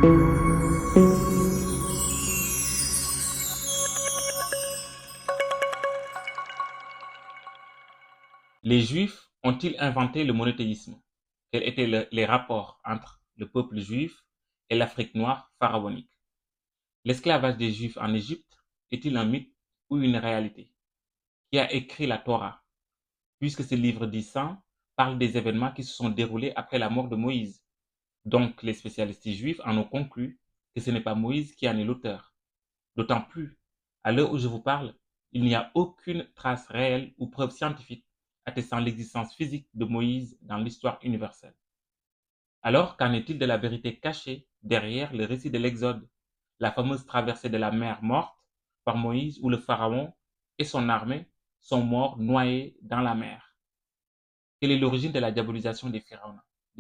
Les Juifs ont-ils inventé le monothéisme? Quels étaient les rapports entre le peuple juif et l'Afrique noire pharaonique? L'esclavage des Juifs en Égypte est-il un mythe ou une réalité? Qui a écrit la Torah? Puisque ce livre dit saint parle des événements qui se sont déroulés après la mort de Moïse. Donc les spécialistes juifs en ont conclu que ce n'est pas Moïse qui en est l'auteur. D'autant plus, à l'heure où je vous parle, il n'y a aucune trace réelle ou preuve scientifique attestant l'existence physique de Moïse dans l'histoire universelle. Alors, qu'en est-il de la vérité cachée derrière le récit de l'Exode, la fameuse traversée de la mer morte par Moïse où le Pharaon et son armée sont morts noyés dans la mer? Quelle est l'origine de la diabolisation des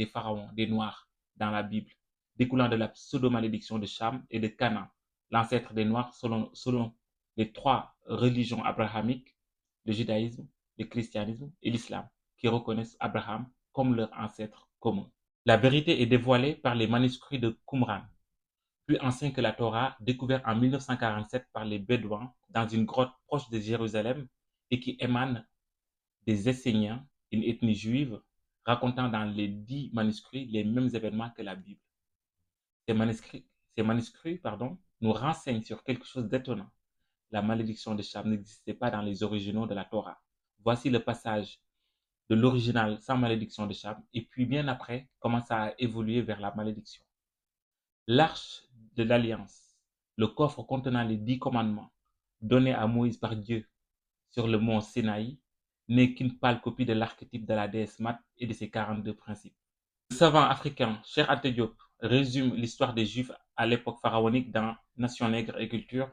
pharaons, des Noirs dans la Bible, découlant de la pseudo-malédiction de Cham et de Canaan, l'ancêtre des Noirs selon les trois religions abrahamiques, le judaïsme, le christianisme et l'islam, qui reconnaissent Abraham comme leur ancêtre commun? La vérité est dévoilée par les manuscrits de Qumran, plus anciens que la Torah, découverts en 1947 par les Bédouins dans une grotte proche de Jérusalem et qui émanent des Esséniens, une ethnie juive, racontant dans les 10 manuscrits les mêmes événements que la Bible. Ces manuscrits, ces manuscrits nous renseignent sur quelque chose d'étonnant. La malédiction de Cham n'existait pas dans les originaux de la Torah. Voici le passage de l'original sans malédiction de Cham, et puis bien après, comment ça a évolué vers la malédiction. L'arche de l'Alliance, le coffre contenant les 10 commandements, donnés à Moïse par Dieu sur le mont Sinaï, n'est qu'une pâle copie de l'archétype de la déesse Mat et de ses 42 principes. Le savant africain Cheikh Anta Diop résume l'histoire des Juifs à l'époque pharaonique dans Nation nègre et culture,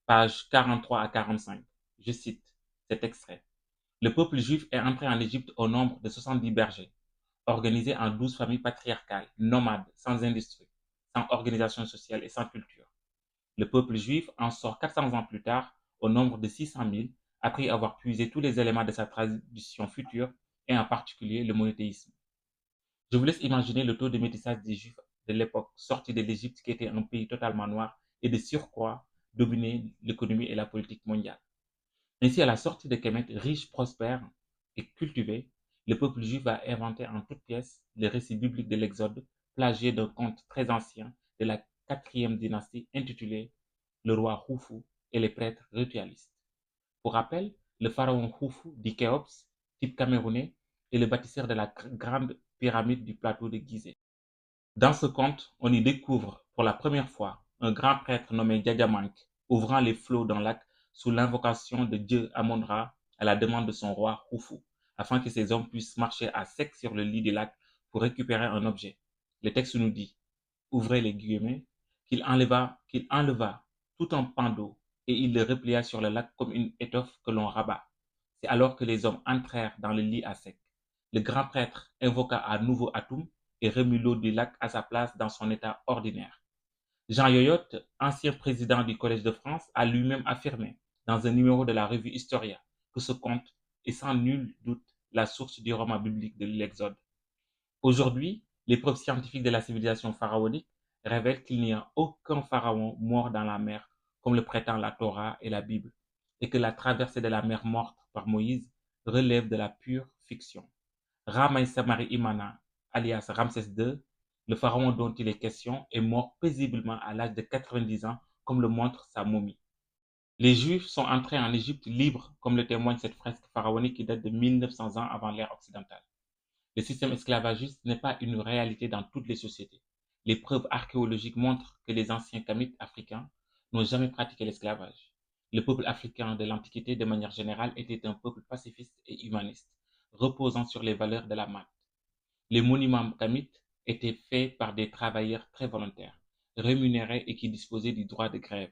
pages 43 à 45. Je cite cet extrait. Le peuple juif est entré en Égypte au nombre de 70 bergers, organisés en 12 familles patriarcales, nomades, sans industrie, sans organisation sociale et sans culture. Le peuple juif en sort 400 ans plus tard au nombre de 600 000, après avoir puisé tous les éléments de sa tradition future, et en particulier le monothéisme. Je vous laisse imaginer le taux de métissage des Juifs de l'époque sortis de l'Égypte, qui était un pays totalement noir et de surcroît dominait l'économie et la politique mondiale. Ainsi, à la sortie de Kemet, riche, prospère et cultivé, le peuple juif a inventé en toutes pièces le récit biblique de l'Exode, plagié d'un conte très ancien de la quatrième dynastie intitulé Le roi Khufu et les prêtres ritualistes. Pour rappel, le pharaon Khufu, dit Khéops, type camerounais, est le bâtisseur de la grande pyramide du plateau de Gizeh. Dans ce conte, on y découvre pour la première fois un grand prêtre nommé Djadjamank ouvrant les flots d'un lac sous l'invocation de Dieu Amon-Ra à la demande de son roi Khufu, afin que ses hommes puissent marcher à sec sur le lit du lac pour récupérer un objet. Le texte nous dit, ouvrez les guillemets, qu'il enleva tout un pan d'eau et il le replia sur le lac comme une étoffe que l'on rabat. C'est alors que les hommes entrèrent dans le lit à sec. Le grand prêtre invoqua à nouveau Atum et remit l'eau du lac à sa place dans son état ordinaire. Jean Yoyotte, ancien président du Collège de France, a lui-même affirmé dans un numéro de la revue Historia que ce conte est sans nul doute la source du roman biblique de l'Exode. Aujourd'hui, les preuves scientifiques de la civilisation pharaonique révèlent qu'il n'y a aucun pharaon mort dans la mer, comme le prétend la Torah et la Bible, et que la traversée de la mer morte par Moïse relève de la pure fiction. Ramaï Imana, alias Ramsès II, le pharaon dont il est question, est mort paisiblement à l'âge de 90 ans, comme le montre sa momie. Les Juifs sont entrés en Égypte libres, comme le témoigne cette fresque pharaonique qui date de 1900 ans avant l'ère occidentale. Le système esclavagiste n'est pas une réalité dans toutes les sociétés. Les preuves archéologiques montrent que les anciens Kamites africains n'ont jamais pratiqué l'esclavage. Le peuple africain de l'Antiquité, de manière générale, était un peuple pacifiste et humaniste, reposant sur les valeurs de la maths. Les monuments kamites étaient faits par des travailleurs très volontaires, rémunérés et qui disposaient du droit de grève.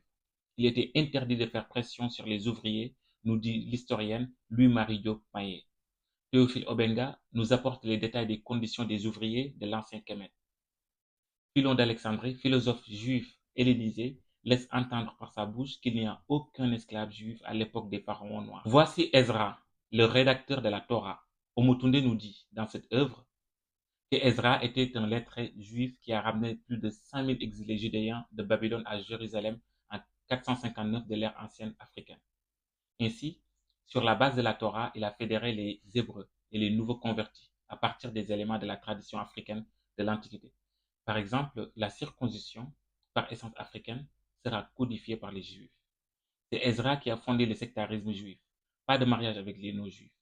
Il était interdit de faire pression sur les ouvriers, nous dit l'historienne Louis-Marie Diop-Maillet. Théophile Obenga nous apporte les détails des conditions des ouvriers de l'ancien Kemet. Philon d'Alexandrie, philosophe juif hellénisé, laisse entendre par sa bouche qu'il n'y a aucun esclave juif à l'époque des pharaons noirs. Voici Ezra, le rédacteur de la Torah. Omotunde nous dit dans cette œuvre que Ezra était un lettré juif qui a ramené plus de 5000 exilés judéens de Babylone à Jérusalem en 459 de l'ère ancienne africaine. Ainsi, sur la base de la Torah, il a fédéré les Hébreux et les nouveaux convertis à partir des éléments de la tradition africaine de l'Antiquité. Par exemple, la circoncision, par essence africaine, sera codifiée par les Juifs. C'est Ezra qui a fondé le sectarisme juif. Pas de mariage avec les non-juifs.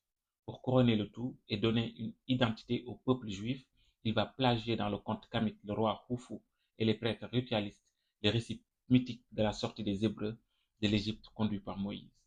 Pour couronner le tout et donner une identité au peuple juif, il va plagier dans le conte kamique le roi Khufu et les prêtres ritualistes les récits mythiques de la sortie des Hébreux de l'Égypte conduits par Moïse.